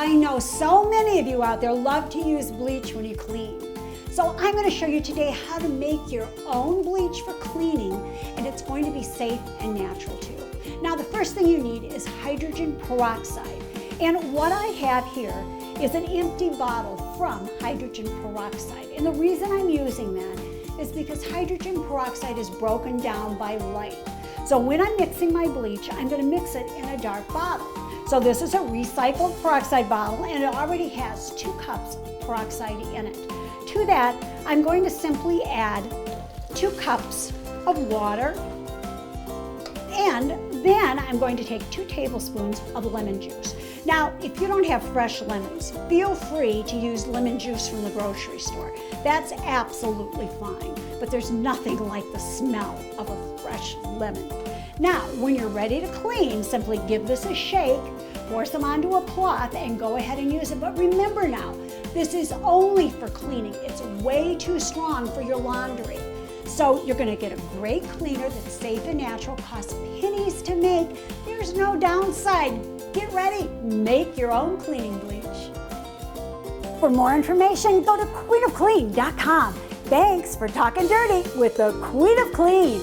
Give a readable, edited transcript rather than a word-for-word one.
I know so many of you out there love to use bleach when you clean. So I'm going to show you today how to make your own bleach for cleaning, and it's going to be safe and natural too. Now the first thing you need is hydrogen peroxide. And what I have here is an empty bottle from hydrogen peroxide. And the reason I'm using that is because hydrogen peroxide is broken down by light. So when I'm mixing my bleach, I'm going to mix it in a dark bottle. So this is a recycled peroxide bottle, and it already has 2 cups of peroxide in it. To that, I'm going to simply add 2 cups of water, and then I'm going to take 2 tablespoons of lemon juice. Now, if you don't have fresh lemons, feel free to use lemon juice from the grocery store. That's absolutely fine, but there's nothing like the smell of a fresh lemon. Now, when you're ready to clean, simply give this a shake, pour some onto a cloth, and go ahead and use it. But remember now, this is only for cleaning. It's way too strong for your laundry. So you're going to get a great cleaner that's safe and natural, costs pennies to make. There's no downside. Get ready, make your own cleaning bleach. For more information, go to queenofclean.com. Thanks for talking dirty with the Queen of Clean.